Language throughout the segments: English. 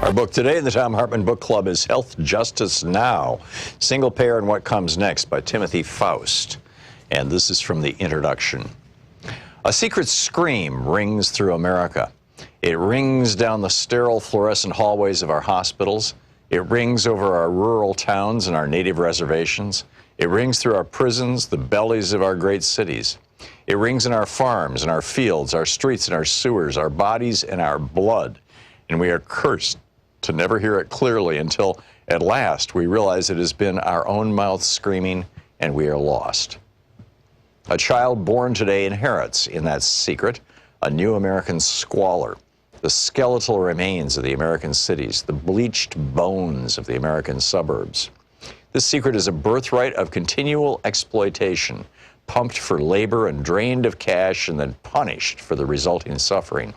Our book today in the Thom Hartmann Book Club is Health Justice Now, Single Payer and What Comes Next by Timothy Faust. And this is from the introduction. A secret scream rings through America. It rings down the sterile fluorescent hallways of our hospitals. It rings over our rural towns and our native reservations. It rings through our prisons, the bellies of our great cities. It rings in our farms and our fields, our streets and our sewers, our bodies and our blood. And we are cursed to never hear it clearly until, at last, we realize it has been our own mouth screaming and we are lost. A child born today inherits, in that secret, a new American squalor, the skeletal remains of the American cities, the bleached bones of the American suburbs. This secret is a birthright of continual exploitation, pumped for labor and drained of cash and then punished for the resulting suffering.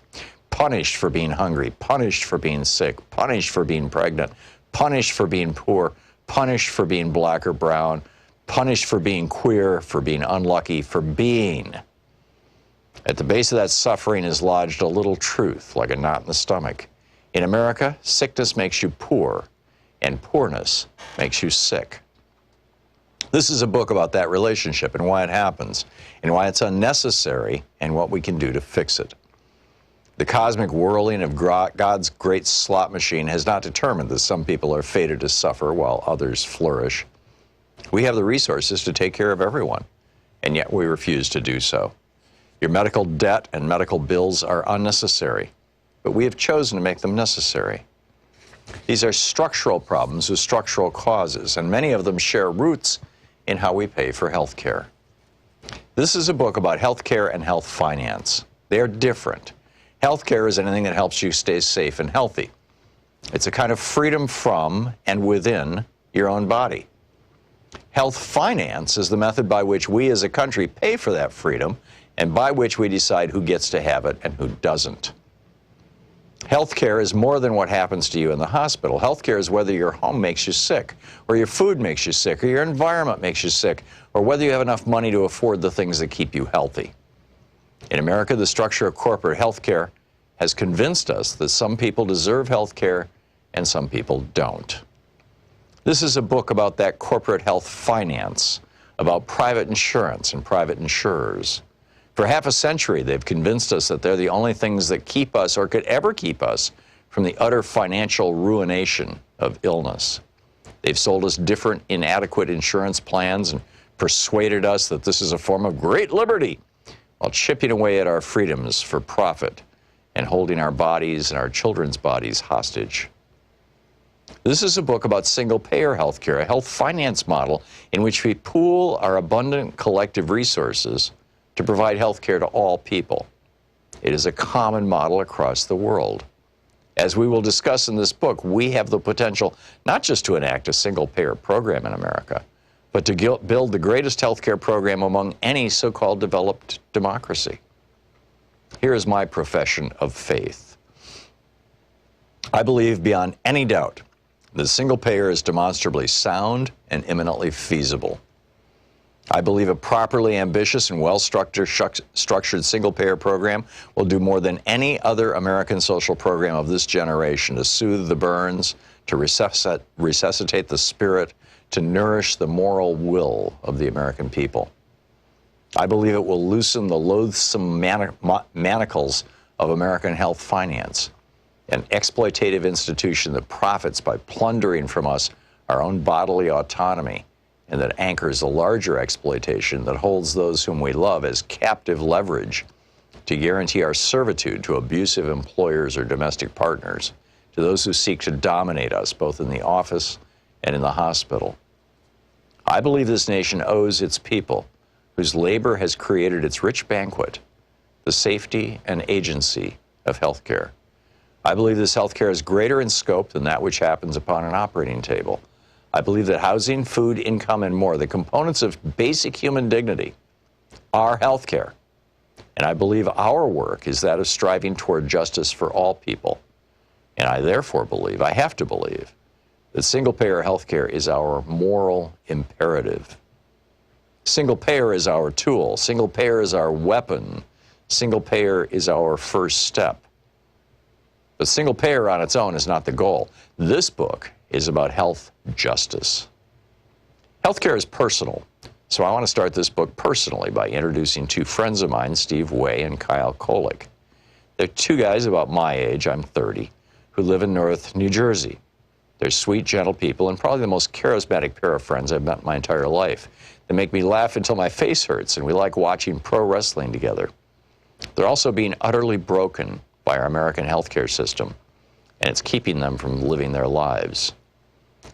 Punished for being hungry, punished for being sick, punished for being pregnant, punished for being poor, punished for being black or brown, punished for being queer, for being unlucky, for being. At the base of that suffering is lodged a little truth, like a knot in the stomach. In America, sickness makes you poor, and poorness makes you sick. This is a book about that relationship and why it happens, and why it's unnecessary, and what we can do to fix it. The cosmic whirling of God's great slot machine has not determined that some people are fated to suffer while others flourish. We have the resources to take care of everyone, and yet we refuse to do so. Your medical debt and medical bills are unnecessary, but we have chosen to make them necessary. These are structural problems with structural causes, and many of them share roots in how we pay for health care. This is a book about health care and health finance. They are different. Healthcare is anything that helps you stay safe and healthy. It's a kind of freedom from and within your own body. Health finance is the method by which we as a country pay for that freedom and by which we decide who gets to have it and who doesn't. Healthcare is more than what happens to you in the hospital. Healthcare is whether your home makes you sick, or your food makes you sick, or your environment makes you sick, or whether you have enough money to afford the things that keep you healthy. In America, the structure of corporate health care has convinced us that some people deserve health care and some people don't. This is a book about that corporate health finance, about private insurance and private insurers. For half a century, they've convinced us that they're the only things that keep us or could ever keep us from the utter financial ruination of illness. They've sold us different inadequate insurance plans and persuaded us that this is a form of great liberty, while chipping away at our freedoms for profit and holding our bodies and our children's bodies hostage. This is a book about single-payer health care, a health finance model in which we pool our abundant collective resources to provide health care to all people. It is a common model across the world. As we will discuss in this book, we have the potential not just to enact a single-payer program in America, but to build the greatest healthcare program among any so-called developed democracy. Here is my profession of faith. I believe beyond any doubt that single payer is demonstrably sound and imminently feasible. I believe a properly ambitious and well-structured single-payer program will do more than any other American social program of this generation to soothe the burns, to resuscitate the spirit, to nourish the moral will of the American people. I believe it will loosen the loathsome manacles of American health finance, an exploitative institution that profits by plundering from us our own bodily autonomy, and that anchors a larger exploitation that holds those whom we love as captive leverage to guarantee our servitude to abusive employers or domestic partners, to those who seek to dominate us both in the office and in the hospital. I believe this nation owes its people, whose labor has created its rich banquet, the safety and agency of healthcare. I believe this healthcare is greater in scope than that which happens upon an operating table. I believe that housing, food, income, and more, the components of basic human dignity, are healthcare. And I believe our work is that of striving toward justice for all people. And I therefore believe, I have to believe, that single-payer healthcare is our moral imperative. Single-payer is our tool. Single-payer is our weapon. Single-payer is our first step. But single payer on its own is not the goal. This book is about health justice. Healthcare is personal, so I want to start this book personally by introducing two friends of mine, Steve Way and Kyle Kolick. They're two guys about my age, I'm 30, who live in North New Jersey. They're sweet, gentle people and probably the most charismatic pair of friends I've met in my entire life. They make me laugh until my face hurts, and we like watching pro wrestling together. They're also being utterly broken by our American healthcare system, and it's keeping them from living their lives.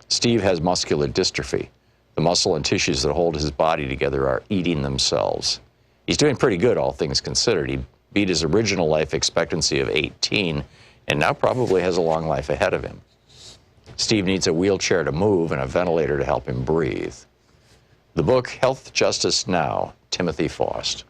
Steve has muscular dystrophy. The muscle and tissues that hold his body together are eating themselves. He's doing pretty good, all things considered. He beat his original life expectancy of 18, and now probably has a long life ahead of him. Steve needs a wheelchair to move and a ventilator to help him breathe. The book, Health Justice Now, Timothy Faust.